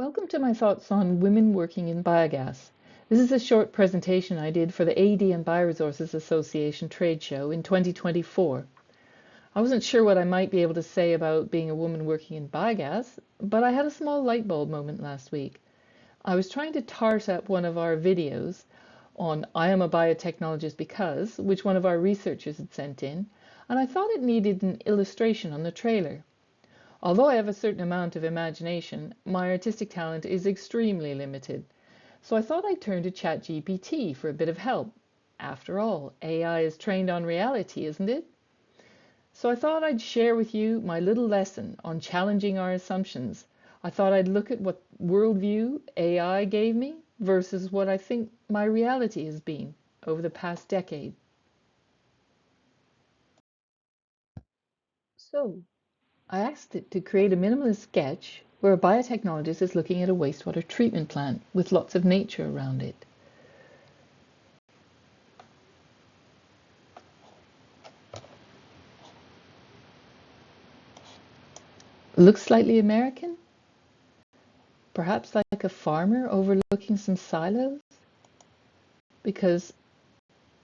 Welcome to my thoughts on women working in biogas. This is a short presentation I did for the AD and Bioresources Association trade show in 2024. I wasn't sure what I might be able to say about being a woman working in biogas, but I had a small light bulb moment last week. I was trying to tart up one of our videos on I am a biotechnologist because, which one of our researchers had sent in, and I thought it needed an illustration on the trailer. Although I have a certain amount of imagination, my artistic talent is extremely limited. So I thought I'd turn to ChatGPT for a bit of help. After all, AI is trained on reality, isn't it? So I thought I'd share with you my little lesson on challenging our assumptions. I thought I'd look at what worldview AI gave me versus what I think my reality has been over the past decade. So, I asked it to create a minimalist sketch where a biotechnologist is looking at a wastewater treatment plant with lots of nature around it. Looks slightly American? Perhaps like a farmer overlooking some silos? Because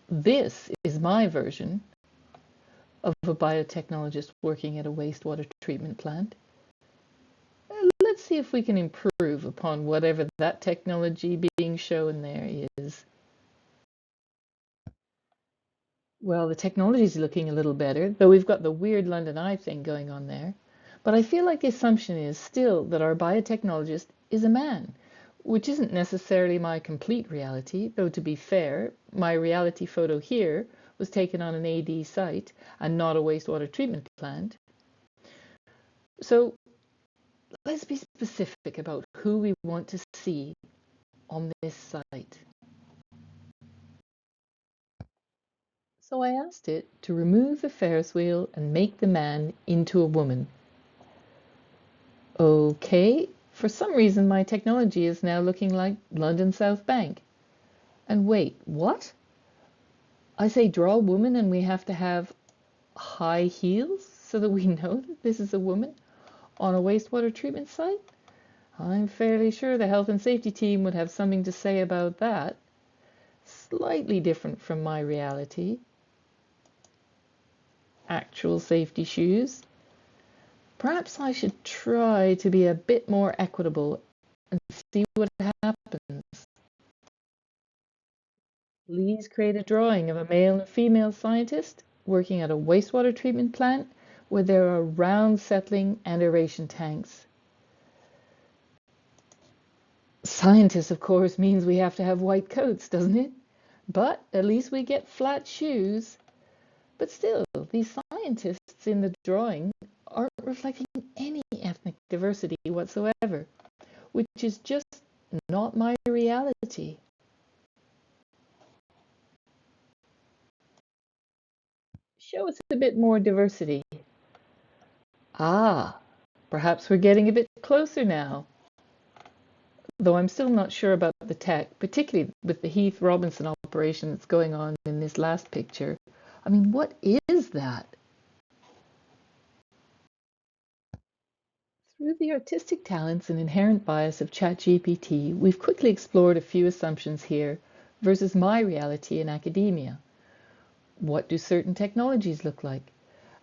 this is my version of a biotechnologist working at a wastewater treatment plant. Let's see if we can improve upon whatever that technology being shown there is. Well, the technology is looking a little better, though we've got the weird London Eye thing going on there. But I feel like the assumption is still that our biotechnologist is a man, which isn't necessarily my complete reality, though to be fair, my reality photo here was taken on an AD site and not a wastewater treatment plant. So let's be specific about who we want to see on this site. So I asked it to remove the Ferris wheel and make the man into a woman. Okay, for some reason my technology is now looking like London South Bank. And wait, what? I say draw a woman and we have to have high heels so that we know that this is a woman on a wastewater treatment site? I'm fairly sure the health and safety team would have something to say about that. Slightly different from my reality. Actual safety shoes. Perhaps I should try to be a bit more equitable and see what happens. Please create a drawing of a male and female scientist working at a wastewater treatment plant where there are round settling and aeration tanks. Scientist, of course, means we have to have white coats, doesn't it? But at least we get flat shoes. But still, these scientists in the drawing aren't reflecting any ethnic diversity whatsoever, which is just not my reality. Show us a bit more diversity. Ah, perhaps we're getting a bit closer now. Though I'm still not sure about the tech, particularly with the Heath Robinson operation that's going on in this last picture. I mean, what is that? Through the artistic talents and inherent bias of ChatGPT, we've quickly explored a few assumptions here versus my reality in academia. What do certain technologies look like?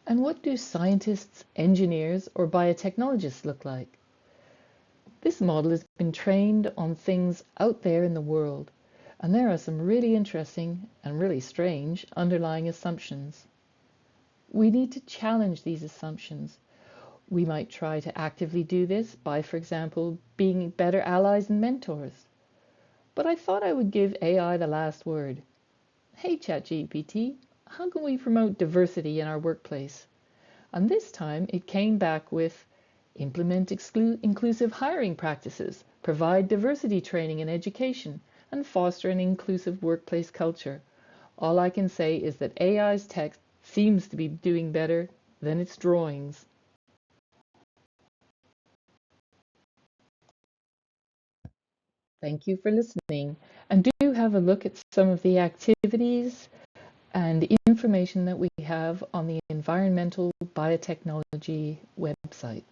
And what do scientists, engineers, or biotechnologists look like? This model has been trained on things out there in the world, and there are some really interesting and really strange underlying assumptions. We need to challenge these assumptions. We might try to actively do this by, for example, being better allies and mentors. But I thought I would give AI the last word. Hey ChatGPT, how can we promote diversity in our workplace? And this time it came back with implement inclusive hiring practices, provide diversity training and education, and foster an inclusive workplace culture. All I can say is that AI's text seems to be doing better than its drawings. Thank you for listening, and do have a look at some of the activities and information that we have on the Environmental Biotechnology website.